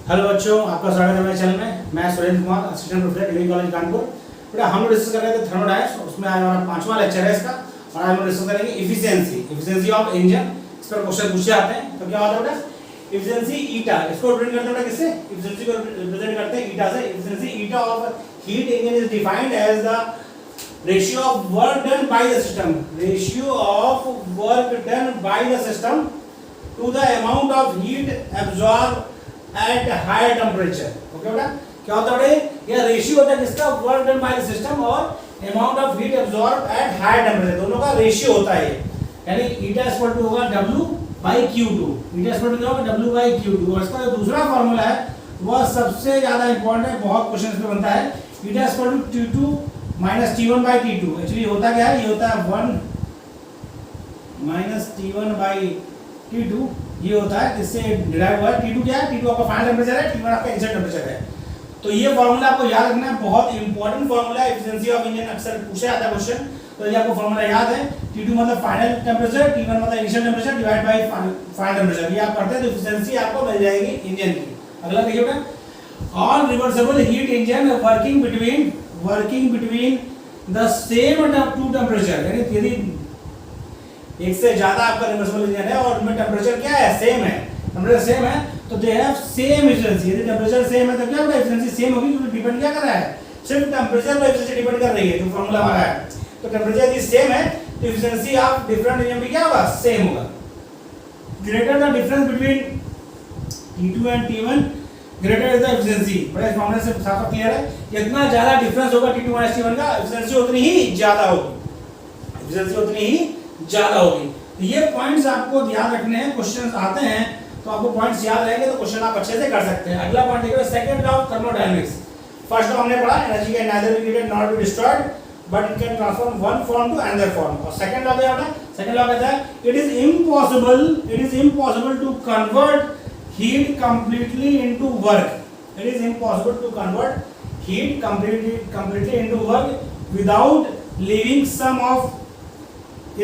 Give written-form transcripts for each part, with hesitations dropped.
Hello बच्चों, आपका स्वागत है मेरे चैनल में। मैं Surendra Kumar, assistant professor degree college Kanpur. बेटा हम लोग डिस्कस कर रहे थे थर्मोडायनेमिक्स, उसमें आज हमारा 5वां लेक्चर है इसका। और आज हम लोग डिस्कस करेंगे इफिशिएंसी ऑफ इंजन। इस पर क्वेश्चन पूछे जाते हैं। तो क्या होता है बेटा, इफिशिएंसी ईटा, इसको रिप्रेजेंट करते हैं बेटा किससे? इफिशिएंसी को रिप्रेजेंट करते हैं ईटा से। Efficiency eta of heat engine is defined as the ratio of work done by the system, ratio of work done by the system to the amount of heat absorb at higher temperature. Okay बेटा, क्या होता है? ये ratio होता है किसका? Work done by the system और amount of heat absorb at higher temperature, दोनों का रेशियो होता है। यानी ईटा इक्वल टू होगा W by Q2। Eta equal to क्या होगा? W by Q2। और इसका जो दूसरा फार्मूला है वह सबसे ज्यादा इंपॉर्टेंट है, बहुत क्वेश्चन इसमें बनता है। Eta equal to T2 minus T1 by T2। Actually होता क्या है? ये होता है 1 minus T1 by T2। ये होता है, इससे डिराइव हुआ है। T2 क्या है? T2 आपका फाइनल टेम्परेचर है, T1 आपका इनिशियल टेम्परेचर है। तो ये फार्मूला आपको याद रखना है, बहुत इंपॉर्टेंट फार्मूला है। एफिशिएंसी ऑफ इंजन अक्सर पूछा जाता है क्वेश्चन, तो ये आपको फार्मूला याद है। T2 मतलब फाइनल टेम्परेचर, T1 मतलब initial temperature divide by final temperature. ये आप करते हैं तो एफिशिएंसी आपको मिल जाएगी इंजन की। अगला देखिए बेटा, on reversible heat engine working between the same two temperature. यानी यदि एक से ज्यादा आपका रिवर्सिबल इंजन है और उनमें टेम्परेचर क्या है? सेम है, टेम्परेचर सेम है, तो दे हैव सेम एफिशिएंसी। यदि टेम्परेचर सेम है तो क्या होगा? एफिशिएंसी सेम होगी, क्योंकि डिपेंड क्या कर रहा है? सिर्फ टेम्परेचर पर एफिशिएंसी डिपेंड कर रही है, जो फार्मूला हमारा है। तो टेम्परेचर यदि सेम है तो एफिशिएंसी ऑफ डिफरेंट इंजन भी क्या होगा? सेम होगा। Greater the difference between T2 and T1 greater is the efficiency. बड़ा इस मामले से साफ क्लियर है, जितना ज्यादा डिफरेंस होगा T2 माइनस T1 का, एफिशिएंसी उतनी ही ज्यादा होगी, एफिशिएंसी उतनी ही ज्यादा होगी। तो ये पॉइंट्स आपको याद रखने हैं। क्वेश्चंस आते हैं तो आपको पॉइंट्स याद रहेंगे तो क्वेश्चन आप अच्छे से कर सकते हैं। अगला पॉइंट देखिए, second law of thermodynamics. First law हमने पढ़ा, energy can neither be created nor be destroyed but it can transform one form to another form। और सेकंड लॉ क्या होता है? सेकंड लॉ कहता है it is impossible to convert heat completely into work। It is impossible to convert heat completely into work without leaving some of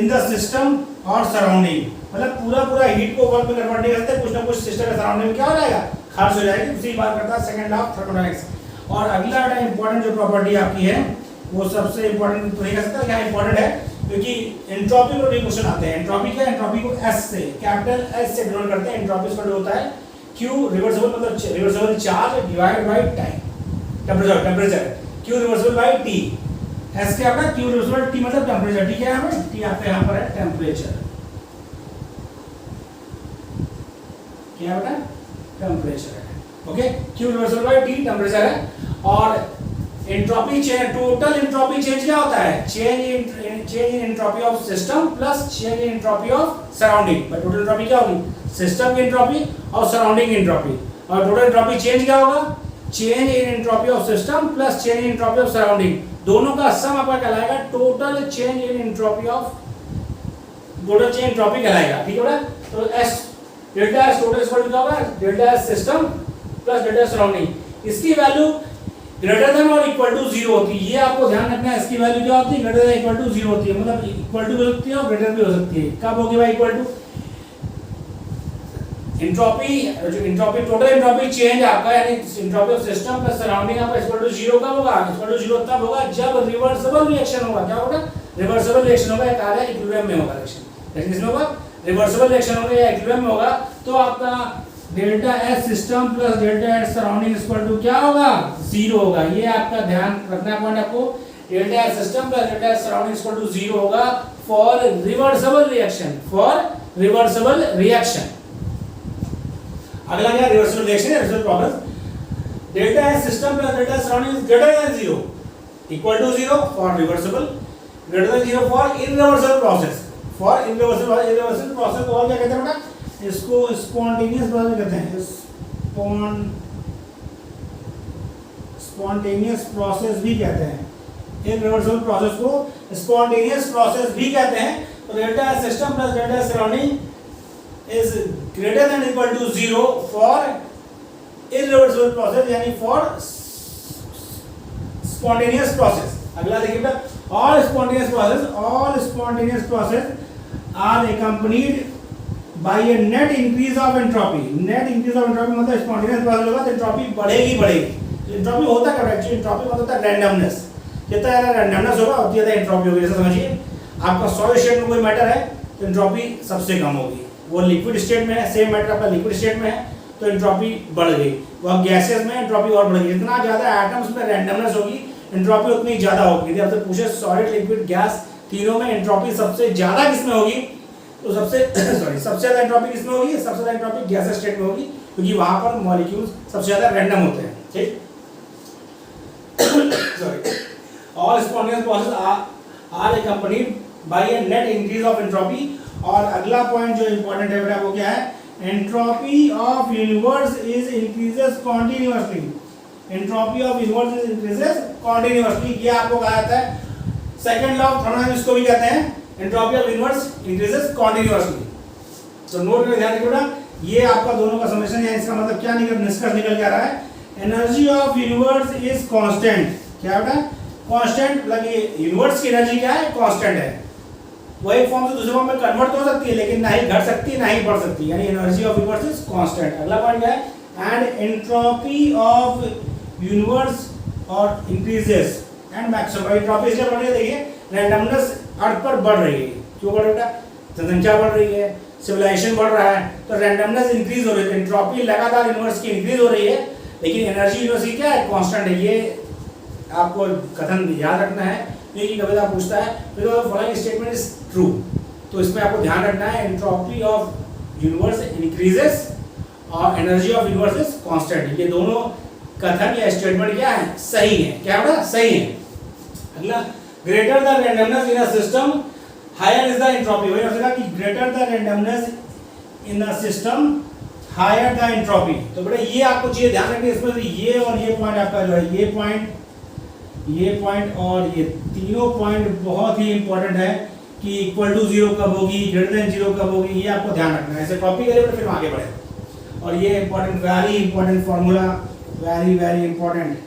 in the system और surrounding. मतलब पूरा heat को work में कन्वर्ट नहीं करते, कुछ ना कुछ सिस्टम के सराउंडिंग में क्या हो जाएगा? खर्च हो जाएगी। उसी बात करता है सेकंड लॉ ऑफ थर्मोडायनामिक्स। और अगला इंपॉर्टेंट जो प्रॉपर्टी आपकी है वो सबसे इंपॉर्टेंट तो नहीं कह सकता क्या इंपॉर्टेंट है, क्योंकि एंट्रोपी को क्वेश्चन आते हैं। एंट्रोपी क्या? एंट्रोपी को S से, कैपिटल S से डिनोट करते हैं। एंट्रोपी का होता है Q रिवर्सिबल, मतलब reversible charge divide by time, temperature. Q reversible by T। S क्या है? Q रिवर्सिबल T मतलब टेम्परेचर। T क्या है? T आपका यहाँ पर है टेम्परेचर। क्या बेटा? टेम्परेचर है। Okay, Q reversible by T temperature है। और entropy change, total entropy change क्या होता है? Change in entropy of system plus change in entropy of surrounding. पर टोटल एंट्रोपी क्या होगी? सिस्टम की एंट्रोपी और सराउंडिंग एंट्रोपी। और टोटल एंट्रोपी चेंज क्या होगा? Change in entropy of system plus change in entropy of surrounding, दोनों का सम आपका कहलाएगा total change in entropy of, total change entropy कहलाएगा। ठीक है बेटा? तो S delta S total equal to क्या होगा? Delta S system plus delta surrounding. इसकी वैल्यू ग्रेटर देन और इक्वल टू 0 होती है। ये आपको ध्यान रखना है। इसकी वैल्यू क्या होती है? ग्रेटर देन इक्वल टू 0 होती है। मतलब इक्वल टू भी हो सकती है और ग्रेटर भी हो सकती है। कब होगी भाई इक्वल टू? एंट्रोपी, जो एंट्रोपी टोटल एंट्रोपी चेंज आपका, यानी entropy of system plus surrounding आपका इक्वल टू 0 कब होगा? इक्वल टू 0 तब होगा जब रिवर्सिबल रिएक्शन होगा। क्या होगा? रिवर्सिबल रिएक्शन होगा, एक आ रहा है इक्विलिब्रियम में होगा रिएक्शन। लेकिन इसमें होगा रिवर्सिबल रिएक्शन होगा या इक्विलिब्रियम में होगा, तो आपका delta S system plus delta S surrounding equal to क्या होगा? 0 होगा। ये आपका ध्यान रखना पॉइंट आपको। Delta S system plus delta S surrounding equal to 0 होगा for reversible reaction, for reversible reaction. अगला क्या? Reversible reaction, reversible problem. Delta S system plus delta S surrounding is greater than 0, equal to 0 for reversible, greater than 0 for irreversible process. For irreversible process को और क्या कहते हैं बेटा? इसको spontaneous process कहते हैं। स्पॉन्टेनियस प्रोसेस भी कहते हैं। इरिवर्सिबल प्रोसेस को स्पॉन्टेनियस प्रोसेस भी कहते हैं। तो delta S system plus delta S surrounding is greater than equal to 0 for irreversible process, यानी for spontaneous process। अगला देखिए बेटा, all spontaneous process are accompanied by a net increase of entropy. Net increase of entropy मतलब spontaneous process होगा तो entropy बढ़ेगी बढ़ेगी। Entropy होता क्या है एक्चुअली? एंट्रोपी मतलब होता है रैंडमनेस। जितना ज़्यादा रैंडमनेस होगा उतनी ज़्यादा एंट्रोपी होगी। जैसे समझिए आपका सॉलिड स्टेट में कोई मैटर है तो एंट्रोपी सबसे कम होगी। वो लिक्विड स्टेट में है, सेम मैटर आपका लिक्विड स्टेट में है तो एंट्रोपी बढ़ गई। वह गैसेस में एंट्रोपी और बढ़ गई। जितना ज़्यादा एटम्स में रैंडमनेस होगी एंट्रोपी उतनी ज़्यादा होगी। यदि आपसे पूछे सॉलिड लिक्विड गैस तीनों में एंट्रोपी सबसे ज़्यादा किसमें होगी तो सबसे सबसे ज़्यादा एंट्रोपी किसमें होगी? सबसे ज़्यादा एंट्रोपी गैस स्टेट में होगी क्योंकि वहाँ पर मॉलिक्यूल्स सबसे ज़्यादा रैंडम होते हैं। ठीक, sorry. All spontaneous process are accompanied by a net increase of entropy. और अगला पॉइंट जो इंपॉर्टेंट है बेटा वो क्या है? Entropy of universe is increases continuously. Entropy of universe is increases continuously. ये आपको कहा जाता है सेकंड लॉ ऑफ थर्मोडायनामिक्स को भी कहते हैं। Entropy of universe increases continuously. तो नोट में ध्यान रखिएगा, ये आपका दोनों का समेशन है। इसका मतलब क्या निष्कर्ष निकल के आ रहा है? Energy of universe is constant. क्या बेटा? कांस्टेंट। मतलब ये यूनिवर्स की एनर्जी क्या है? कांस्टेंट है। वो एक फॉर्म से दूसरे फॉर्म में कन्वर्ट हो सकती है लेकिन ना ही घट सकती है ना ही बढ़ सकती है, यानी energy of universe is constant. अगला पॉइंट क्या है? एंड एंट्रोपी ऑफ यूनिवर्स और इंक्रीजेस एंड मैक्सिमम। एंट्रोपी इसलिए बढ़ रही है, देखिए रैंडमनेस अर्थ पर बढ़ रही है। क्यों बढ़ रहा है? जनसंख्या बढ़ रही है, सिविलाइजेशन बढ़ रहा है तो रैंडमनेस इंक्रीज हो रही है। एंट्रोपी लगातार यूनिवर्स की इंक्रीज हो रही है लेकिन एनर्जी यूनिवर्स की क्या है? कांस्टेंट है। ये आपको कथन याद रखना है क्योंकि कभी आप पूछता है तो फॉलोइंग स्टेटमेंट इज ट्रू, तो इसमें आपको ध्यान रखना है एंट्रोपी ऑफ यूनिवर्स इंक्रीजेस और energy of universe is constant. ये दोनों कथन या स्टेटमेंट क्या है? सही है। क्या बेटा? सही है। अगला, greater the randomness in a system higher is the entropy. वही आपसे कहा कि greater the randomness in a system higher the entropy. तो बेटा ये आपको चाहिए ध्यान रखिए इसमें, तो ये और ये पॉइंट आपका जो है, ये पॉइंट और ये तीनों पॉइंट बहुत ही इंपॉर्टेंट है कि इक्वल टू जीरो कब होगी, ग्रेटर देन जीरो कब होगी, ये आपको ध्यान रखना है। ऐसे कॉपी करिए फिर आगे बढ़े। और ये important, very important formula, very very important.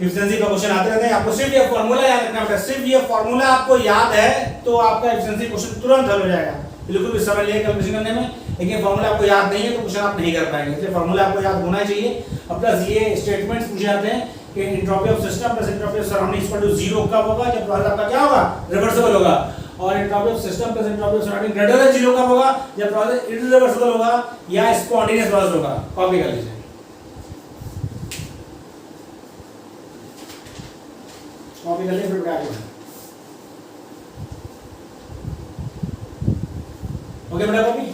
Efficiency का क्वेश्चन आते रहते हैं, आपको सिर्फ ये फॉर्मूला याद रखना होगा। सिर्फ ये फॉर्मूला आपको याद है तो आपका एफिशिएंसी क्वेश्चन तुरंत हल हो जाएगा, बिल्कुल भी समय लगेगा कैलकुलेशन करने में। लेकिन फॉर्मूला आपको याद नहीं है तो क्वेश्चन आप नहीं कर पाएंगे, इसलिए फॉर्मूला आपको याद होना चाहिए। और प्लस ये स्टेटमेंट्स पूछे जाते हैं कि entropy of system plus entropy of surrounding equal to zero कब होगा? जब प्रोसेस आपका क्या होगा? रिवर्सिबल होगा। और entropy of system plus entropy of surrounding greater than zero कब होगा? जब प्रोसेस इररिवर्सिबल होगा या स्पॉन्टेनियस प्रोसेस होगा। कॉपी कर लीजिए। कॉपी कर लीजिए फिर आगे। ओके बेटा, कॉपी।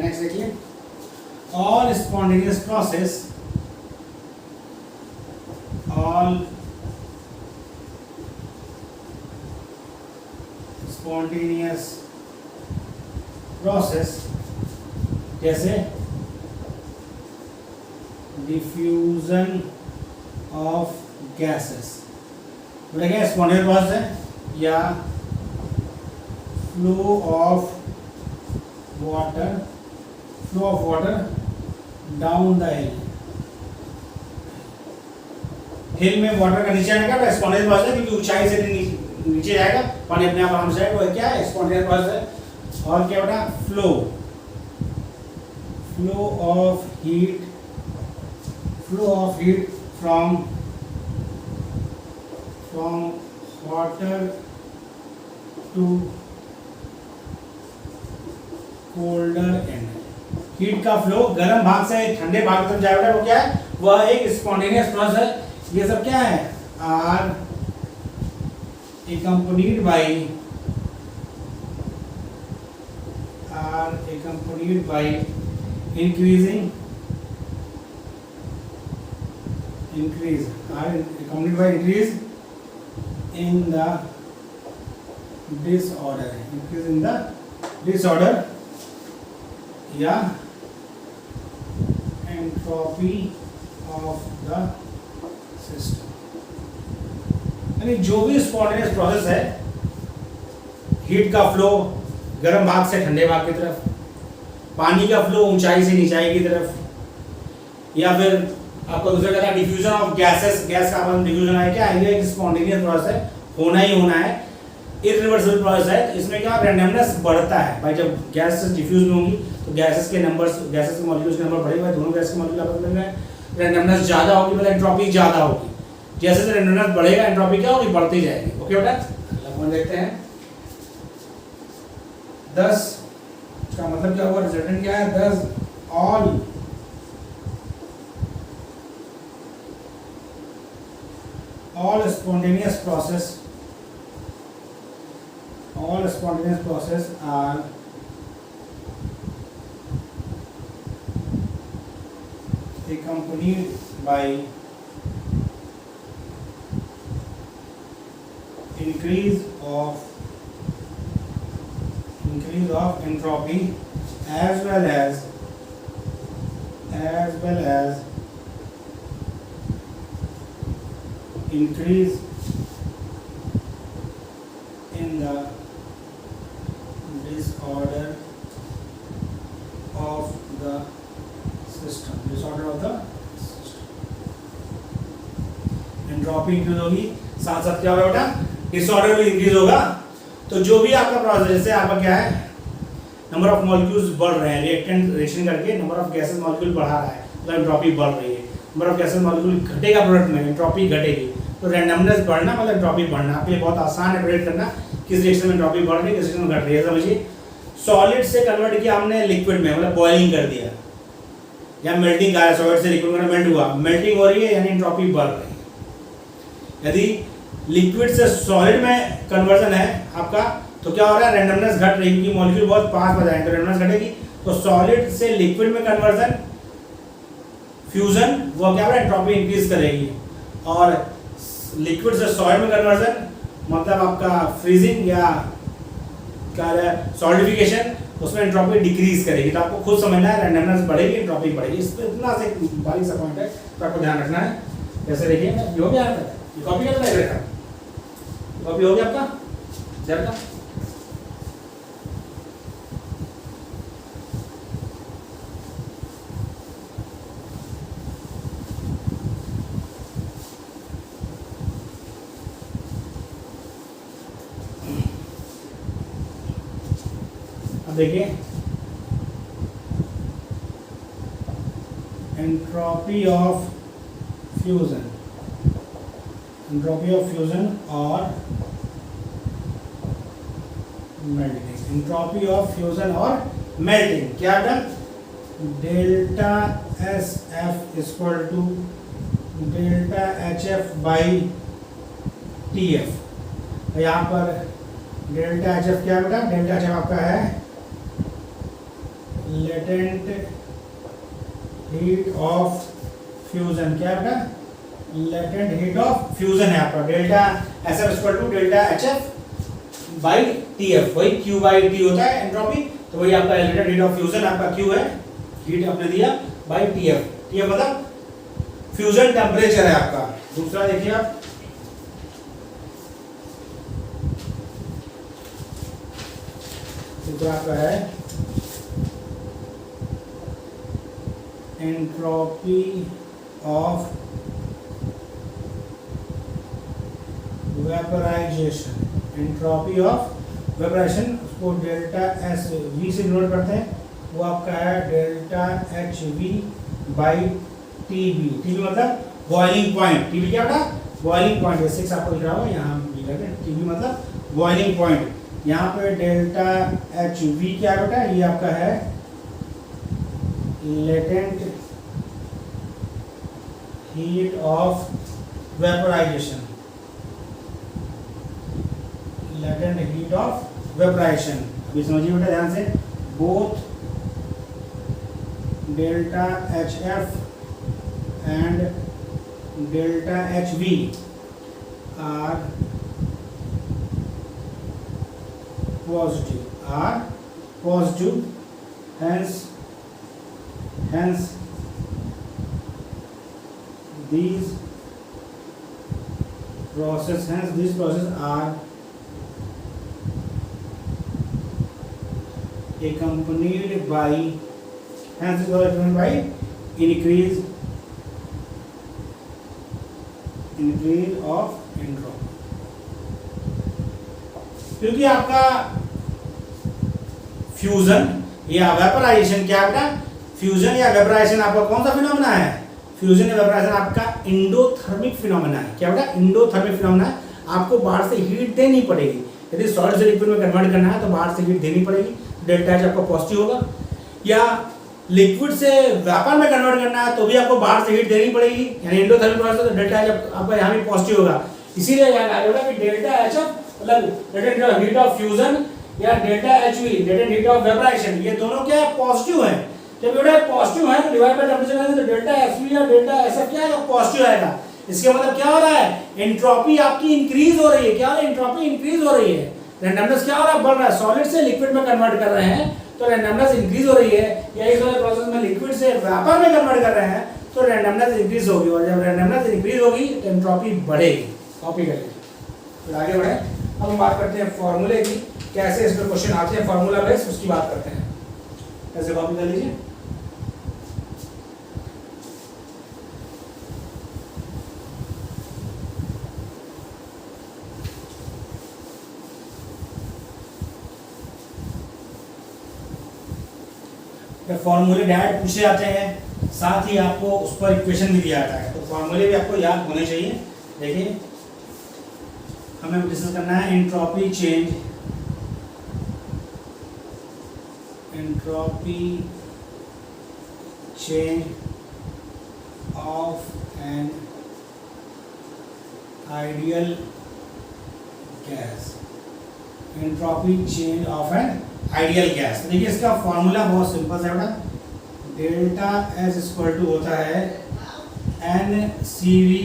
नेक्स्ट देखिए, all spontaneous process, all spontaneous process जैसे डिफ्यूजन ऑफ गैसेस, देखिए स्पॉन्टेनियस प्रोसेस है, या flow of water down the हिल में वाटर का नीचे आने का स्पॉन्टेनियस प्रोसेस है, क्योंकि ऊंचाई से नीचे जाएगा पानी अपने आप आराम से आएगा, वो क्या है? स्पॉन्टेनियस प्रोसेस है। और क्या बेटा? Flow of heat from water to colder end. Heat का फ्लो गर्म भाग से ठंडे भाग तक जाएगा, वो क्या है? वह एक स्पॉन्टेनियस प्रोसेस है। ये सब क्या है? Are accompanied by increase in the disorder या entropy of the सिस्टम, यानी जो भी स्पॉन्टेनियस प्रोसेस है, हीट का फ्लो गर्म भाग से ठंडे भाग की तरफ, पानी का फ्लो ऊंचाई से नीचाई की तरफ, या फिर आपको दूसरा कहता है डिफ्यूजन ऑफ गैसेस, गैस का अपन डिफ्यूजन है क्या है, ये एक स्पॉन्टेनियस प्रोसेस है, होना ही होना है, इरिवर्सिबल प्रोसेस है। इसमें क्या रैंडमनेस बढ़ता है भाई, जब गैसेस डिफ्यूज में होंगी तो गैसेस के नंबर्स, गैसेस के मॉलिक्यूल्स के नंबर बढ़ेगा, दोनों गैस के मॉलिक्यूल आपस में रैंडमनेस ज़्यादा होगी, मतलब एंट्रोपी ज़्यादा होगी। जैसे जैसे रैंडमनेस बढ़ेगा एंट्रोपी क्या होगी, बढ़ती जाएगी। ओके बेटा, लगभग देखते हैं 10 का मतलब क्या हुआ, रिजल्टेंट क्या है, 10 all spontaneous process are accompanied by increase of entropy as well as increase in the disorder of the system, entropy increase होगी, साथ साथ क्या होगा बेटा, डिसऑर्डर भी इंक्रीज होगा। तो जो भी आपका प्रोसेस, जैसे आपका क्या है, नंबर ऑफ मॉलिक्यूल्स बढ़ रहे हैं, रिएक्टेंट रिएक्शन करके नंबर ऑफ गैसेस मॉलिक्यूल बढ़ा रहा है, मतलब एंट्रोपी बढ़ रही है। नंबर ऑफ गैसेस मॉलिक्यूल घटेगा प्रोडक्ट में, एंट्रोपी घटेगी। तो रैंडमनेस बढ़ना मतलब एंट्रोपी बढ़ना, आपके लिए बहुत आसान है प्रेडिक्ट करना किस रिएक्शन में एंट्रोपी बढ़ रही है, किस रिएक्शन में घट रही है। समझिए, सॉलिड से कन्वर्ट किया हमने लिक्विड में, मतलब बॉइलिंग कर दिया, या मेल्टिंग आया, सॉलिड से लिक्विड में मेल्ट हुआ, मेल्टिंग हो रही है यानी एंट्रोपी बढ़ रही है। यदि लिक्विड से सॉलिड में कन्वर्जन है आपका, तो क्या हो रहा है, रैंडमनेस घट रही है, क्योंकि मॉलिक्यूल बहुत पास में जाएंगे तो रैंडमनेस घटेगी। तो सॉलिड से लिक्विड में कन्वर्जन, फ्यूजन, वो क्या हो रहा है, एंट्रोपी इंक्रीज करेगी। और लिक्विड से सॉलिड में कन्वर्जन मतलब आपका फ्रीजिंग या क्या है, सॉलिडिफिकेशन, उसमें एंट्रोपी डिक्रीज करेगी। तो आपको खुद समझना है, रैंडमनेस बढ़ेगी, एंट्रोपी बढ़ेगी। इस पे इतना से बारीक सा पॉइंट है, तो आपको ध्यान रखना है। जैसे देखिए, ये हो गया आपका, ये कॉपी करना है बेटा, कॉपी हो गया आपका, जरा देखिए, एंट्रोपी ऑफ फ्यूजन और मेल्टिंग, एंट्रोपी ऑफ फ्यूजन और मेल्टिंग क्या था, delta S F equal to delta H F by T F. यहाँ पर डेल्टा एच एफ क्या है बेटा, डेल्टा एच एफ आपका है लेटेंट हीट ऑफ फ्यूजन, क्या है बेटा, लेटेंट हीट ऑफ फ्यूजन है आपका, delta S F equal to delta H F by T F, वही क्यू बाई टी होता है एंट्रोपी, तो वही आपका लेटेंट हीट ऑफ फ्यूजन आपका क्यू है, हीट आपने दिया, बाई टी एफ मतलब फ्यूजन टेम्परेचर है आपका। दूसरा देखिए आप, दूसरा आपका है entropy of vaporization, entropy of vaporization, उसको डेल्टा एस वी से डिनोट करते हैं, वो आपका है delta H V by T B. T B मतलब बॉइलिंग पॉइंट, टी बी क्या बेटा, बॉइलिंग पॉइंट, 6 आपको लिख रहा होगा यहाँ भी करके, टी बी मतलब बॉइलिंग पॉइंट। यहाँ पे डेल्टा एच वी क्या बेटा, ये आपका है latent heat of vaporization, latent heat of vaporization. अभी समझिए बेटा ध्यान से, both delta H F and delta H V are positive, hence these process, hence these processes are accompanied by, hence this was accompanied by increase of entropy. क्योंकि आपका fusion या vaporisation, क्या बेटा, फ्यूजन या वेपराइजेशन आपका कौन सा phenomena है? फ्यूजन या वेपराइजेशन आपका इंडोथर्मिक फिनोमेना है। क्या बेटा? इंडोथर्मिक फिनोमेना है। आपको बाहर से हीट देनी पड़ेगी। यदि सॉलिड से लिक्विड में कन्वर्ट करना है तो बाहर से हीट देनी पड़ेगी, डेल्टा एच आपका पॉजिटिव होगा। या लिक्विड से वेपर में कन्वर्ट करना है तो भी आपको बाहर से हीट देनी पड़ेगी, यानी इंडोथर्मिक प्रोसेस, तो डेल्टा एच आपका यहाँ भी पॉजिटिव होगा। इसीलिए याद आ कि डेल्टा एच मतलब लेटेंट हीट ऑफ फ्यूजन या delta HV latent heat of vaporization, ये दोनों क्या है? पॉजिटिव है। जब ये पॉजिटिव है तो डिवाइड बाय टेंपरेचर करेंगे तो डेल्टा एचवी या डेल्टा एसएफ क्या है? पॉजिटिव आएगा। इसके मतलब क्या हो रहा है? एंट्रोपी आपकी इंक्रीज हो रही है। क्या हो रहा है? एंट्रोपी इंक्रीज हो रही है। रैंडमनेस क्या हो रहा है? बढ़ रहा है। सॉलिड से लिक्विड में कन्वर्ट कर रहे हैं तो रैंडमनेस इंक्रीज हो रही है, या इस वाले प्रोसेस में लिक्विड से वेपर में कन्वर्ट कर रहे हैं तो रैंडमनेस इंक्रीज होगी, और जब रैंडमनेस इंक्रीज होगी तो एंट्रोपी बढ़ेगी। कॉपी करिए, फिर आगे बढ़े। अब हम बात करते हैं फॉर्मूले की, कैसे इस पर क्वेश्चन आते हैं, फॉर्मूला बेस, उसकी बात करते हैं। कैसे कॉपी कर लीजिए। फॉर्मूले डायरेक्ट पूछे जाते हैं, साथ ही आपको उस पर इक्वेशन भी दिया जाता है, तो फॉर्मूले भी आपको याद होने चाहिए। देखिए हमें डिस्कस करना है entropy change, of an ideal gas, entropy change of an ideal gas. देखिए इसका फॉर्मूला बहुत सिंपल है बेटा, डेल्टा एस इक्वल टू होता है N C V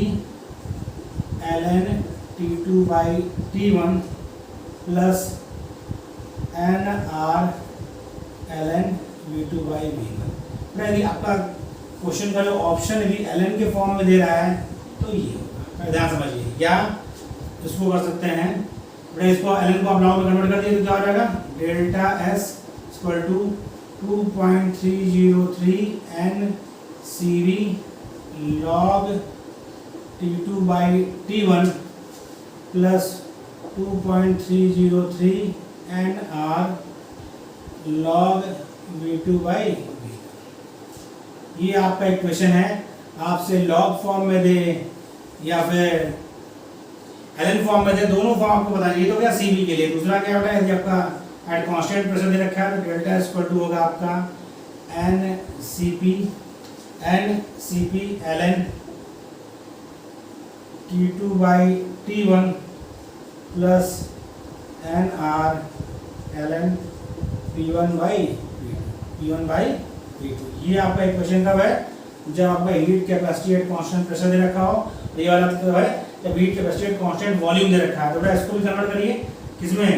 L N T2 by T1 plus N R L N V2 by V1। यदि आपका question का जो ऑप्शन यदि एल एन के फॉर्म में दे रहा है तो ये होगा, ध्यान समझिए। या इसको कर सकते हैं, इसको एल एन को आप लॉग में कन्वर्ट कर दिए तो क्या हो जाएगा? Delta S equal to 2.303 N C V log T2 by T1 plus 2.303 N R log V2 by V। ये आपका इक्वेशन है। आपसे लॉग फॉर्म में दे या फिर एलएन फॉर्म में दे, दोनों फॉर्म आपको बता दीजिए। तो क्या सीबी के लिए, दूसरा क्या होता है यदि आपका एट कांस्टेंट प्रेशर दे रखा है तो डेल्टा इक्वल टू होगा आपका N C P L N T2 by T1 plus N R L N P1 by V2। ये आपका इक्वेशन कब है? जब आपका heat capacity at constant pressure दे रखा हो। ये वाला कब है? जब heat capacity at constant volume दे रखा है। तो बेटा इसको भी कन्वर्ट करिए किसमें?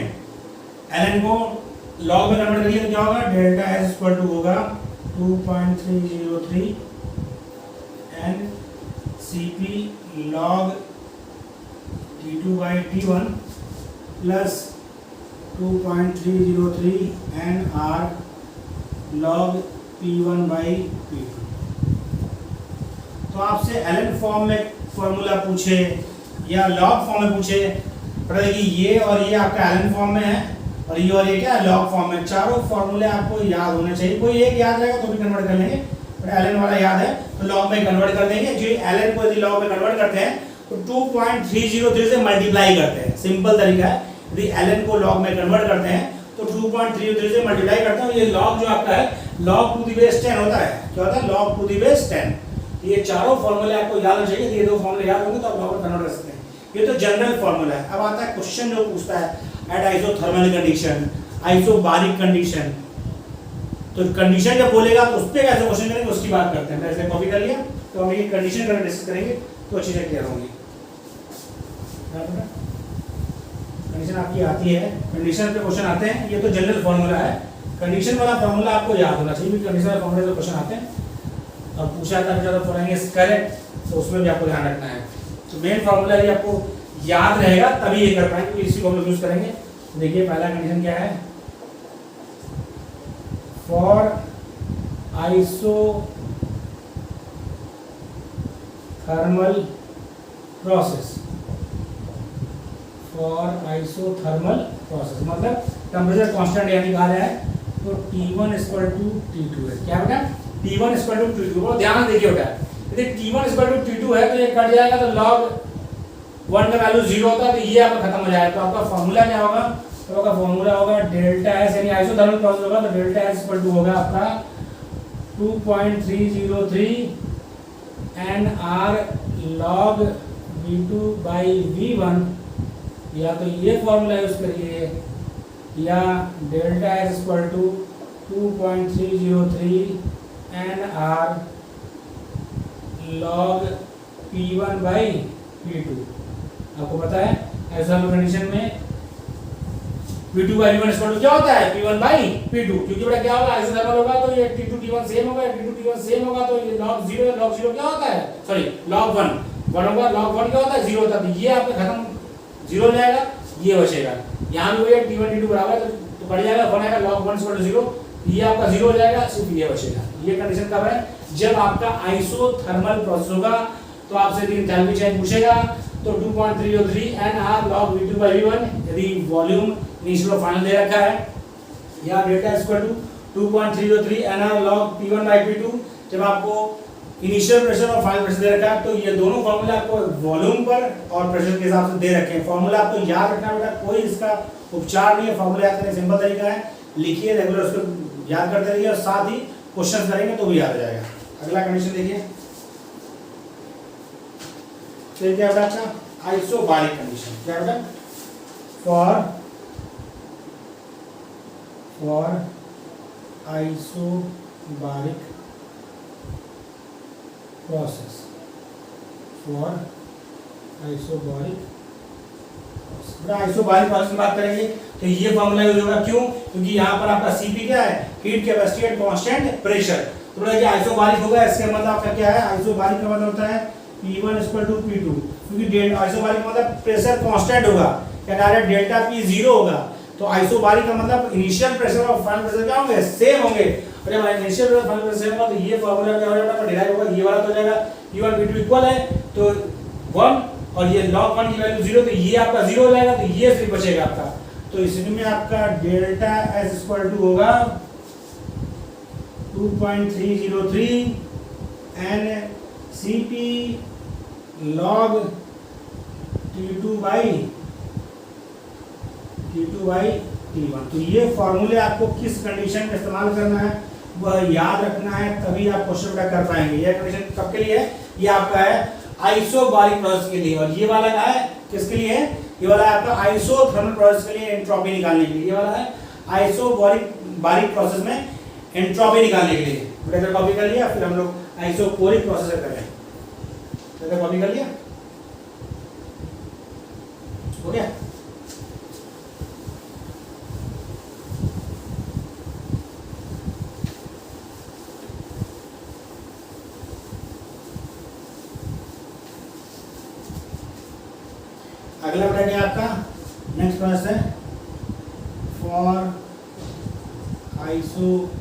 एल एन को लॉग में कन्वर्ट करिए तो क्या होगा? डेल्टा एस इक्वल टू होगा 2.303 N C P log T2 by T1 plus 2.303 N R log P1 by P2। तो आपसे एलन फॉर्म में फॉर्मूला पूछे या लॉग फॉर्म में पूछे, पता है कि ये और ये आपका एलन फॉर्म में है और ये क्या है? लॉग फॉर्म में। चारों फॉर्मूले आपको याद होने चाहिए। कोई एक याद रहेगा तो भी कन्वर्ट कर लेंगे, पर एलन वाला याद है तो लॉग में कन्वर्ट कर देंगे। जो एलन को यदि लॉग में कन्वर्ट करते हैं तो 2.303 से मल्टीप्लाई करते हैं। सिंपल तरीका है, यदि एलन को लॉग में कन्वर्ट करते हैं तो 2.303 से मल्टीप्लाई करते हैं। ये लॉग जो आपका है लॉग टू द बेस 10 होता है। क्या होता है? Log to the base 10। ये चारों फॉर्मूले आपको याद होने चाहिए। ये दो फॉर्मूले याद होंगे तो आप लॉग में कन्वर्ट कर सकते हैं। ये तो जनरल फॉर्मूला है। अब आता है क्वेश्चन जो पूछता है at isothermal condition, isobaric condition. तो कंडीशन जब बोलेगा तो उस पर कैसे क्वेश्चन करेंगे उसकी बात करते हैं। ऐसे कॉपी कर लिया तो हम ये कंडीशन करके डिस्कस करेंगे तो अच्छी से क्लियर होंगी। कंडीशन आपकी आती है, कंडीशन पे क्वेश्चन आते हैं। ये तो जनरल फॉर्मूला है, कंडीशन वाला फॉर्मूला आपको याद होना चाहिए। कंडीशन वाला फॉर्मूला से क्वेश्चन आते हैं और पूछा था ज्यादा पढ़ेंगे करेक्ट, तो उसमें भी आपको ध्यान रखना है। तो मेन फॉर्मूला ये आपको याद रहेगा तभी ये कर पाएंगे, इसी को हम लोग यूज करेंगे। देखिए पहला कंडीशन क्या है, for isothermal process, for isothermal process मतलब टेम्परेचर कांस्टेंट यानी कहा जाए तो T1 इक्वल टू T2 है। क्या बेटा, T1 इक्वल टू T2, वो ध्यान देखिए बेटा, यदि T1 इक्वल टू T2 है तो ये कट जाएगा तो log 1 का वैल्यू 0 होता है तो ये आपका खत्म हो जाएगा। तो आपका फॉर्मूला क्या होगा, तो आपका फॉर्मूला होगा डेल्टा एस, यानी आइसोथर्मल प्रोसेस होगा तो डेल्टा एस इक्वल टू होगा आपका 2.303 NR log V2 by V1, या तो ये फॉर्मूला यूज करिए या delta S equal to 2.303 NR log P1 by P2। आपको पता है ऐसा कंडीशन में P2 by V1 equal to क्या होता है, P1 by P2, क्योंकि बेटा क्या होगा आइसोथर्मल होगा तो ये T2 T1 सेम होगा, T2 T1 सेम होगा तो ये log 0 है, log 0 क्या होता है, सॉरी log 1 होगा, log 1 क्या होता है 0 होता है, तो ये आपका खत्म 0 हो जाएगा, ये बचेगा। यहाँ भी वही T1 T2 बराबर है तो बढ़ जाएगा 1 आएगा, log 1 इक्वल टू 0, ये आपका 0 हो जाएगा, सिर्फ ये बचेगा। ये कंडीशन कब है, जब आपका आइसोथर्मल प्रोसेस होगा तो आपसे एंथैल्पी चेंज पूछेगा तो 2.303 NR log V2 by V1, यदि वॉल्यूम इनिशियल और फाइनल दे रखा है, या delta equal to 2.303 NR log P1 by P2, जब आपको इनिशियल प्रेशर और फाइनल प्रेशर दे रखा है तो ये दोनों फार्मूला आपको वॉल्यूम पर और प्रेशर के हिसाब से दे रखे हैं। फार्मूला आपको याद रखना बेटा, कोई इसका उपचार नहीं है, फार्मूला याद करने सिंपल तरीका है, लिखिए रेगुलर उसको याद करते रहिए और साथ ही क्वेश्चन करेंगे तो भी याद आ जाएगा। अगला कंडीशन देखिए, फिर क्या बेटा आपका आइसोबारिक कंडीशन, क्या बेटा, for isobaric process, for isobaric process की बात करेंगे तो ये फॉर्मूला यूज होगा, क्यों, क्योंकि यहाँ पर आपका Cp क्या है, heat capacity at constant pressure. तो बोला आइसोबारिक होगा, इसके मतलब आपका क्या है, आइसोबारिक का मतलब होता है P1 इक्वल टू P2, क्योंकि आइसोबारिक का मतलब प्रेशर कांस्टेंट होगा, क्या डायरेक्ट डेल्टा P 0 होगा, तो आइसोबारिक का मतलब इनिशियल प्रेशर और फाइनल प्रेशर क्या होंगे, सेम होंगे। और जब initial pressure final pressure same होगा तो ये फॉर्मूला क्या हो जाएगा, डिराइव होगा, ये वाला तो हो जाएगा P1 P2 इक्वल है तो 1 और ये log 1 की वैल्यू 0, तो ये आपका 0 हो जाएगा, तो ये फिर बचेगा आपका। तो इसमें आपका डेल्टा एस इक्वल टू होगा 2.303 n Cp log T2 by T1। तो ये फॉर्मूले आपको किस कंडीशन में इस्तेमाल करना है वह याद रखना है, तभी आप क्वेश्चन बेटा कर पाएंगे। ये कंडीशन कब के लिए है, ये आपका है आइसोबारिक प्रोसेस के लिए, और ये वाला क्या है, किसके लिए है, ये वाला है आपका आइसोथर्मल प्रोसेस के लिए एंट्रोपी निकालने के लिए, ये वाला है आइसोबारिक प्रोसेस में एंट्रोपी निकालने के लिए। बेटा कॉपी कर लिया, फिर हम लोग आइसोकोरिक प्रोसेस करें, बेटा कॉपी कर लिया, हो गया। अगला बेटा क्या आपका नेक्स्ट प्रोसेस है, for isochoric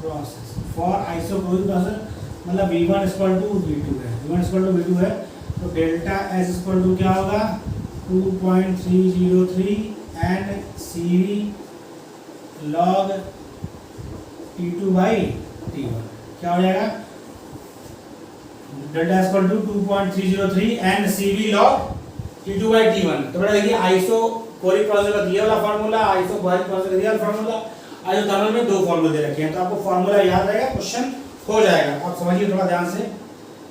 process, for isochoric process मतलब V1 इक्वल टू V2 है, V1 इक्वल टू V2 है तो डेल्टा एस इक्वल टू क्या होगा 2.303 n Cv log T2 by T1, क्या हो जाएगा, delta equal to 2.303 n Cv log T2 by T1। तो बेटा देखिए आइसोकोरिक प्रोसेस का ये वाला फार्मूला, आइसोबारिक प्रोसेस का ये वाला फार्मूला, आइसोथर्मल में दो फार्मूले दे रखे हैं, तो आपको फार्मूला याद रहेगा, क्वेश्चन हो जाएगा। आप समझिए थोड़ा ध्यान से,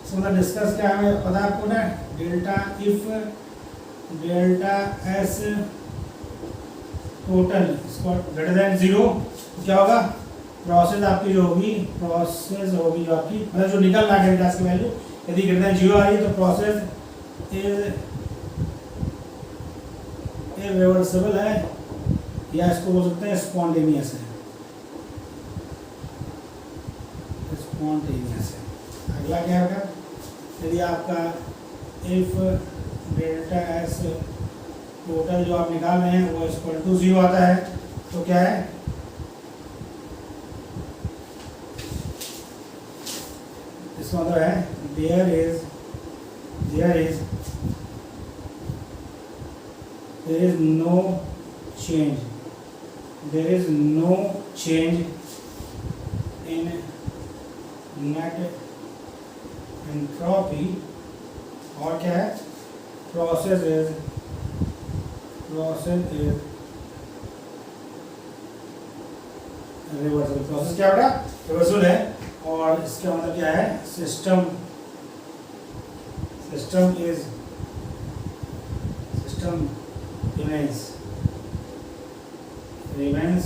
इसमें डिस्कस क्या है पता है आपको ना, delta if delta S total greater than 0 क्या होगा, प्रोसेस आपकी जो होगी, प्रोसेस होगी जो आपकी मतलब जो निकल रहा है डेल्टा की वैल्यू यदि ग्रेटर देन 0 आ रही है तो प्रोसेस इरिवर्सिबल है, या इसको बोल सकते हैं स्पॉन्टेनियस है, स्पॉन्टेनियस है। अगला क्या होगा, यदि आपका इफ डेल्टा एस टोटल जो आप निकाल रहे हैं वो इक्वल टू 0 आता है तो क्या है, इसका मतलब है there is no change in net entropy, और क्या है, प्रोसेस इज रिवर्सल, प्रोसेस क्या होगा, रिवर्सल है, और इसका मतलब क्या है, system remains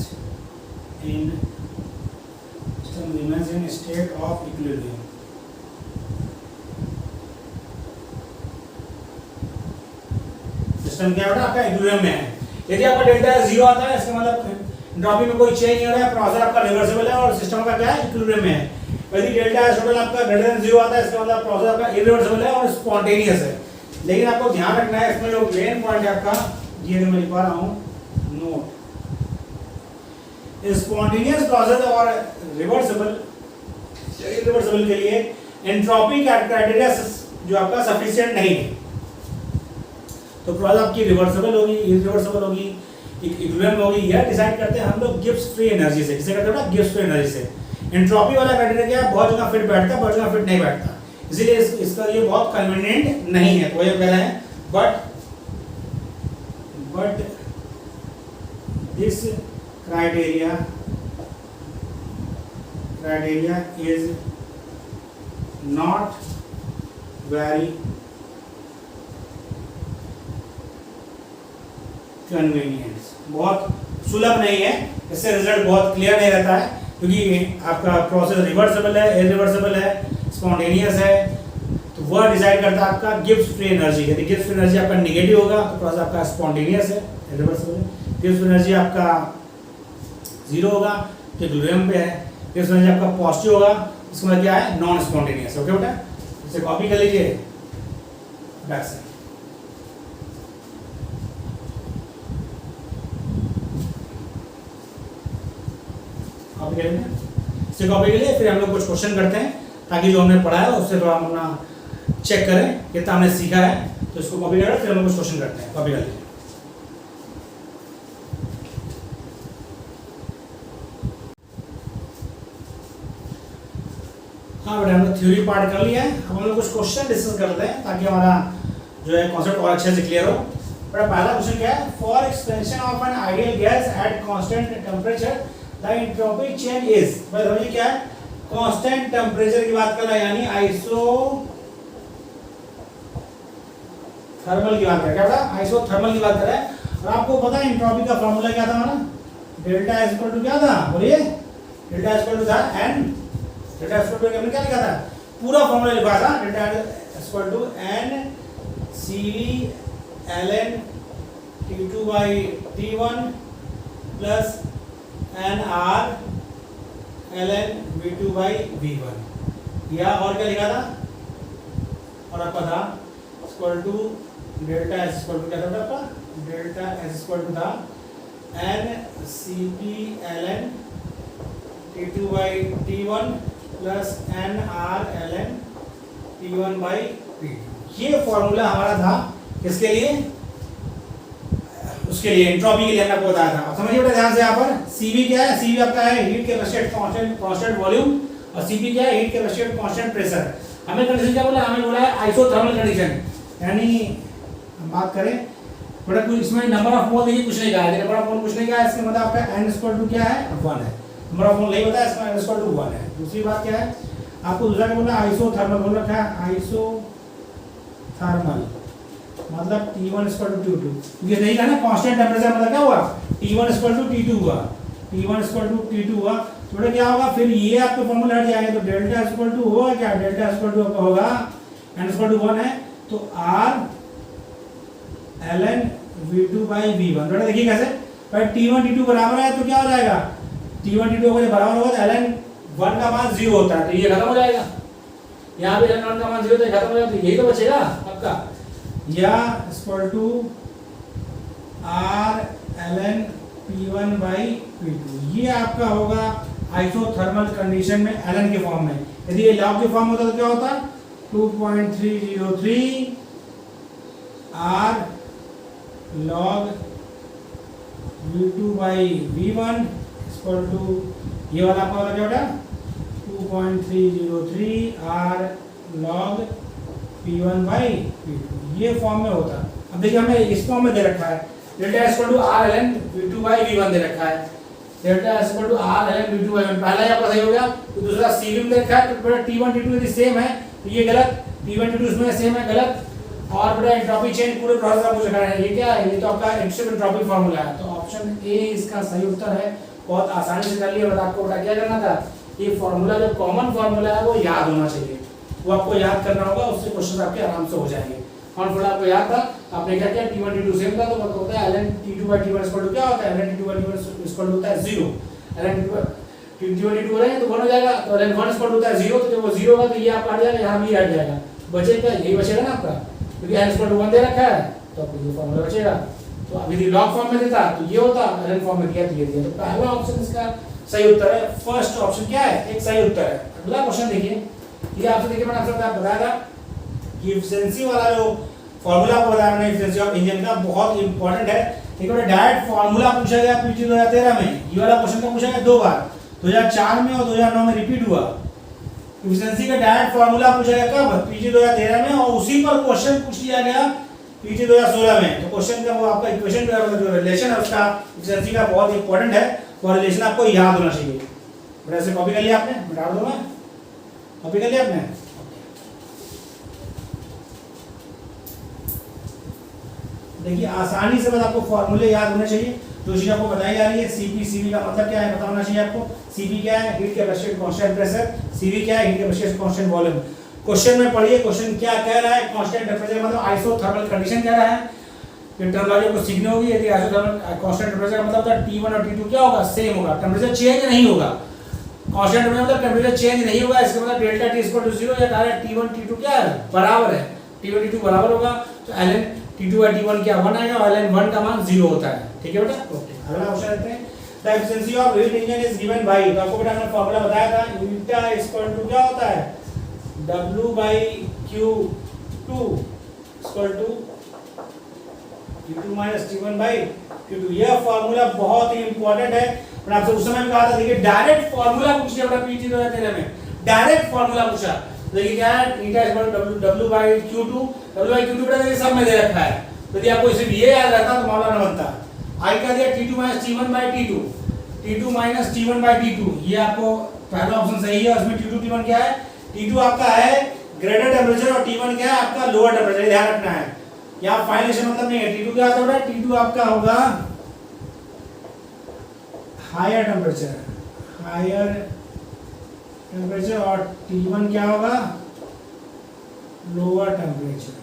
in state of equilibrium. System क्या होगा, आपका इक्विलिब्रियम में है। यदि आपका डेल्टा 0 आता है इसका मतलब एंट्रोपी में कोई चेंज नहीं हो रहा है, प्रोसेस आपका रिवर्सिबल है और सिस्टम का क्या है, इक्विलिब्रियम में है। यदि डेल्टा एस टोटल आपका ग्रेटर देन 0 आता है इसका मतलब प्रोसेस आपका इरिवर्सिबल है और स्पॉन्टेनियस है। लेकिन आपको ध्यान रखना है इसमें जो मेन पॉइंट है आपका, ये मैं लिख पा रहा हूं, नोट, स्पॉन्टेनियस प्रोसेस और रिवर्सिबल के लिए एंट्रोपी क्राइटेरिया जो आपका सफिशिएंट नहीं है, तो प्रोसेस आपकी रिवर्सिबल होगी, इरिवर्सिबल होगी, इक्विलिब्रियम होगी, यह डिसाइड करते हैं हम लोग गिब्स फ्री एनर्जी से। किसे करते हैं, गिब्स फ्री एनर्जी से। एंट्रोपी वाला क्राइटेरिया क्या है, बहुत जगह फिट बैठता है, बहुत जगह फिट नहीं बैठता, इसीलिए इसका ये बहुत कन्वीनियंट नहीं है, तो ये कह रहे हैं but this criteria is not very convenient, बहुत सुलभ नहीं है, इससे रिजल्ट बहुत क्लियर नहीं रहता है, क्योंकि आपका प्रोसेस रिवर्सिबल है, इरिवर्सिबल है, स्पॉन्टेनियस है, तो वह डिसाइड करता है आपका गिब्स फ्री एनर्जी। यदि गिब्स फ्री एनर्जी आपका नेगेटिव होगा तो प्रोसेस आपका स्पॉन्टेनियस है, इरिवर्सिबल है। गिब्स फ्री एनर्जी आपका 0 होगा तो इक्विलिब्रियम पे है, गिब्स फ्री एनर्जी आपका पॉजिटिव होगा, इसका मतलब क्या है, नॉन स्पॉन्टेनियस। ओके बेटा, इसे कॉपी कर लीजिए बैक से। कॉपी कर लेंगे, इसे कॉपी के लिए फिर हम लोग कुछ क्वेश्चन करते हैं, ताकि जो हमने पढ़ा है उससे थोड़ा हम अपना चेक करें कितना हमने सीखा है। तो इसको कॉपी करें, फिर हम लोग कुछ क्वेश्चन करते हैं। कॉपी कर लीजिए। हाँ बेटा, हमने थ्योरी पार्ट कर लिया है, अब हम लोग कुछ क्वेश्चन डिस्कस करते हैं ताकि हमारा जो है कॉन्सेप्ट और अच्छे से क्लियर हो। बेटा पहला क्वेश्चन क्या है, for expansion of an ideal gas at constant temperature the entropy change is. भाई समझिए क्या है, कांस्टेंट टेंपरेचर की बात कर रहा है, यानी आइसोथर्मल की बात कर रहा है। क्या बेटा, आइसोथर्मल की बात कर रहा है। और आपको पता है एंट्रोपी का फार्मूला क्या था हमारा, डेल्टा एस इक्वल टू क्या था, बोलिए, डेल्टा एस इक्वल टू था N, delta S equal to हमने क्या लिखा था, पूरा फार्मूला लिखा था, delta S equal to N CV ln T2 by T1 plus nr ln V2 by V1, या और क्या लिखा था, और आपका था equal to delta S equal to क्या था आपका, डेल्टा एस इक्वल टू था n Cp ln T2 by T1 plus nr ln T1 by T2। ये फॉर्मूला हमारा था किसके लिए, उसके लिए एंट्रोपी के लिए हमने आपको बताया था। अब समझिए बेटा ध्यान से, यहाँ पर Cv क्या है, Cv आपका है हीट कैपेसिटी कांस्टेंट वॉल्यूम, और Cp क्या है, हीट कैपेसिटी कांस्टेंट प्रेशर। हमें कंडीशन क्या बोला, हमें बोला है आइसोथर्मल कंडीशन, यानी हम बात करें बेटा कुछ इसमें नंबर ऑफ मोल देखिए कुछ नहीं कहा है, नंबर ऑफ मोल कुछ नहीं कहा है, इसका मतलब आपका n इक्वल टू क्या है, 1 है, नंबर ऑफ मोल नहीं बताया, इसका n इक्वल टू 1 है। दूसरी बात क्या है, आपको दूसरा क्या बोला, आइसोथर्मल बोल रखा है, आइसोथर्मल मतलब T1 इक्वल टू T2, ये नहीं कहा ना कांस्टेंट टेंपरेचर मतलब क्या हुआ, T1 इक्वल टू T2 हुआ, T1 इक्वल टू T2 हुआ, तो बेटा क्या होगा, फिर ये आपके फॉर्मूला हट जाएंगे, तो डेल्टा इक्वल टू होगा क्या, डेल्टा इक्वल टू आपका होगा n इक्वल टू 1 है, तो r ln V2 by V1। बेटा देखिए कैसे, भाई T1 T2 बराबर है तो क्या हो जाएगा, T1 T2 अगर बराबर होगा तो ln 1 का मान 0 होता है, तो ये खत्म हो जाएगा, यहाँ पे ln 1 का मान 0 तो खत्म हो जाएगा, तो यही तो बचेगा आपका, या equal to r ln p1 by p2। ये आपका होगा आइसोथर्मल कंडीशन में ln के फॉर्म में। यदि ये लॉग के फॉर्म होता तो क्या होता, 2.303 r log v2 by v1 equal to, ये वाला आपका वाला क्या होता, 2.303 r log p1 by p2, ये फॉर्म में होता। अब देखिए हमें इस फॉर्म में दे रखा है delta equal to r ln v2 by v1 दे रखा है, delta equal to r ln v2 by v1, पहला ये आपका सही हो गया, तो दूसरा cv में दे रखा है, तो बेटा t1 t2 यदि सेम है तो ये गलत, t1 t2 इसमें सेम है गलत, और बेटा एंट्रोपी चेंज पूरे प्रोसेस आपको लिखना है, ये क्या है, ये तो आपका एक्सट्रीम एंट्रोपी फार्मूला है, तो ऑप्शन ए इसका सही उत्तर है। बहुत आसानी से कर लिया, बट आपको बेटा क्या करना था, ये फार्मूला जो कॉमन फार्मूला है वो याद होना चाहिए, वो आपको याद करना होगा, उससे क्वेश्चन आपके आराम से हो जाएंगे। फार्मूला आपको याद था, आपने क्या किया, t1 t2 सेम था, तो मतलब होता है ln t2 by t1 equal to क्या होता है, ln t2 by t1 equal होता है 0, ln t2 t2 रहेंगे तो 1 हो जाएगा, तो ln 1 इक्वल होता है 0, तो जब वो 0 होगा तो ये आपका हट जाएगा, यहाँ भी हट जाएगा, बचेगा यही बचेगा ना आपका, क्योंकि n इक्वल टू 1 दे रखा है, तो आपको ये फार्मूला बचेगा। तो अभी लॉग फॉर्म में देता तो ये होता, ln फॉर्म में दिया तो ये दिया, तो पहला ऑप्शन इसका सही उत्तर है। फर्स्ट ऑप्शन क्या है, एक सही उत्तर है। अगला क्वेश्चन देखिए, ये आपसे देखिए मैंने आपसे बताया था कि एफिशिएंसी वाला जो फार्मूला आपको बताया मैंने एफिशिएंसी ऑफ इंजन का, बहुत इंपॉर्टेंट है। एक बार डायरेक्ट फार्मूला पूछा गया पीटी 2013 में, ये वाला क्वेश्चन का पूछा गया 2 बार, 2004 में और 2009 में रिपीट हुआ। एफिशिएंसी का डायरेक्ट फार्मूला पूछा गया कब, पीटी 2013 में, और उसी पर क्वेश्चन पूछ लिया गया पीटी 2016 में। तो क्वेश्चन का वो आपका इक्वेशन जो रिलेशन है उसका एफिशिएंसी का बहुत इंपॉर्टेंट है, वो रिलेशन आपको याद होना चाहिए। बेटा ऐसे कॉपी कर लिया आपने, बता दो मैं, कॉपी कर लिया आपने। देखिए आसानी से बस आपको फॉर्मूले याद होने चाहिए, जो चीज आपको बताई जा रही है। सीपी, सीवी का मतलब क्या है पता होना चाहिए आपको। सीपी क्या है, heat capacity constant pressure, CV क्या है, heat capacity constant volume. Question में पढ़िए क्वेश्चन क्या कह रहा है, कांस्टेंट टेंपरेचर मतलब आइसोथर्मल कंडीशन कह रहा है, ये टर्मिनोलॉजी को सीखनी होगी। यदि आइसोथर्मल कांस्टेंट टेंपरेचर का मतलब होता है T1 और T2 क्या होगा, सेम होगा, टेंपरेचर चेंज नहीं होगा। कांस्टेंट टेंपरेचर मतलब टेंपरेचर चेंज नहीं होगा, इसका मतलब डेल्टा T इक्वल टू 0 या डायरेक्ट T1 T2 क्या है, बराबर है, T1 T2 बराबर होगा, तो ln T2 by T1 क्या 1 आएगा, और ln 1 का मान 0 होता है। ठीक है बेटा, ओके। अगला क्वेश्चन लेते हैं, the efficiency of heat engine is given by, तो आपको बेटा मैंने फार्मूला बताया था, ईटा इक्वल टू क्या होता है, W by Q2 equal to Q2 minus T1 by Q2। यह फार्मूला बहुत ही इंपॉर्टेंट है, और आपसे उस समय भी कहा था, देखिए डायरेक्ट फार्मूला पूछ लिया बेटा पीटी 2013 में, डायरेक्ट फार्मूला पूछा। देखिए क्या है, eta equal to W by Q2, W by Q2 बेटा ये सब में दे रखा है, यदि आपको सिर्फ ये याद रहता तो मामला न बनता। आई का दिया T2 minus T1 by T2, T2 minus T1 by T2, ये आपको पहला ऑप्शन सही है। उसमें T2 T1 क्या है, T2 आपका है ग्रेटर टेंपरेचर और T1 क्या है आपका लोअर टेंपरेचर, ध्यान रखना है। यहाँ फाइनल मतलब नहीं है, T2 क्या होता है, T2 आपका होगा हायर टेंपरेचर, हायर टेंपरेचर, और T1 क्या होगा, लोअर टेंपरेचर।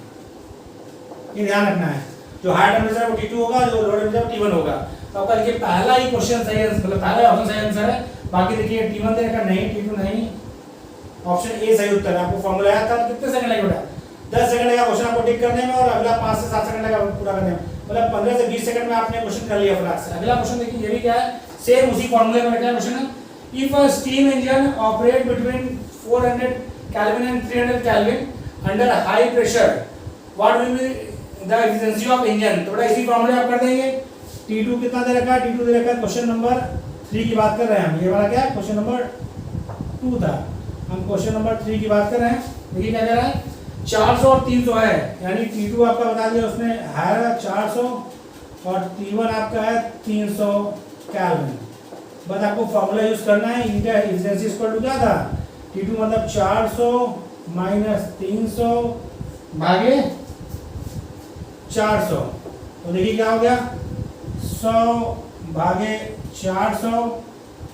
ये ध्यान रखना है, जो हायर टेंपरेचर वो T2 होगा, जो लोअर टेंपरेचर T1 होगा। तो आपका देखिए पहला ही क्वेश्चन सही है, मतलब पहला ऑप्शन सही आंसर है। बाकी देखिए T1 दे रखा नहीं, T2 नहीं, ऑप्शन ए सही उत्तर है। आपको फार्मूला याद था तो कितने सेकंड लगे बेटा, 10 सेकंड का क्वेश्चन आपको टिक करने में, और अगला 5 से 7 सेकंड का पूरा करने में, मतलब 15 से 20 सेकंड में आपने क्वेश्चन कर लिया फटाक से। अगला क्वेश्चन देखिए, ये भी क्या है, सेम उसी फार्मूले में रखा है क्वेश्चन है। If a steam engine operate between 400 kelvin and 300 kelvin under high pressure, what will be the efficiency of engine. तो बेटा इसी फार्मूले आप कर देंगे। T2 कितना दे रखा है, T2 दे रखा है, क्वेश्चन नंबर 3 की बात कर रहे हैं हम। ये वाला क्या है, क्वेश्चन नंबर 2 था, हम क्वेश्चन नंबर 3 की बात कर रहे हैं। देखिए क्या कह रहा है, 400 और 300 है, यानी T2 आपका बता दिया उसने हायर 400 और T1 आपका है 300 केल्विन। बस आपको फार्मूला यूज करना है, इनका एफिशिएंसी इक्वल टू क्या था, T2 मतलब 400 माइनस 300 भागे 400, तो देखिए क्या हो गया, 100 भागे 400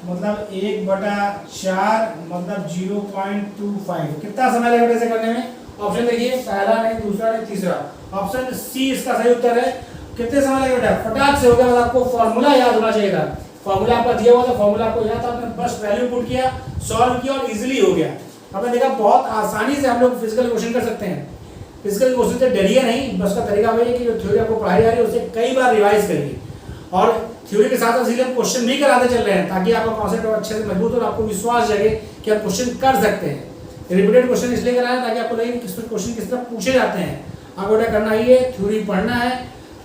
मतलब 1/4 मतलब 0.25। कितना समय लगेगा इसे करने में, ऑप्शन देखिए, पहला नहीं, दूसरा नहीं, तीसरा, ऑप्शन सी इसका सही उत्तर है। कितने समय लगेगा बेटा, फटाक से हो गया, मतलब आपको फार्मूला याद होना चाहिए था। फार्मूला आपका दिया हुआ था, फार्मूला आपको याद था, आपने बस वैल्यू पुट किया, सॉल्व किया और इजीली हो गया। आपने देखा बहुत आसानी से हम लोग फिजिकल क्वेश्चन कर सकते हैं। फिजिकल क्वेश्चन से डरिए नहीं, बस का तरीका वही है कि जो थ्योरी आपको पढ़ाई जा रही है उसे कई बार रिवाइज करिए, और थ्योरी के साथ इसीलिए हम क्वेश्चन भी कराते चल रहे हैं ताकि आपका कॉन्सेप्ट अच्छे से मजबूत हो और आपको विश्वास जगे कि आप क्वेश्चन कर सकते हैं। रिपीटेड क्वेश्चन इसलिए कराएं ताकि आपको लगे कि क्वेश्चन किस तरह पूछे जाते हैं। आपको क्या करना ही है, थ्योरी पढ़ना है,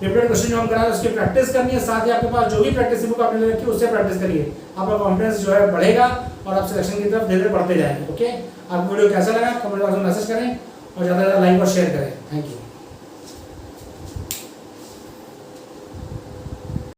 रिपीटेड क्वेश्चन जो हम करा रहे हैं उसकी प्रैक्टिस करनी है, साथ ही आपके पास जो भी प्रैक्टिस बुक आपने रखी है उससे प्रैक्टिस करिए। आपका कॉन्फिडेंस जो है बढ़ेगा और आप सिलेक्शन की तरफ धीरे धीरे बढ़ते जाएंगे। ओके, आपको वीडियो कैसा लगा कमेंट बॉक्स में मैसेज करें और ज़्यादा से ज़्यादा लाइक और शेयर करें। Thank you.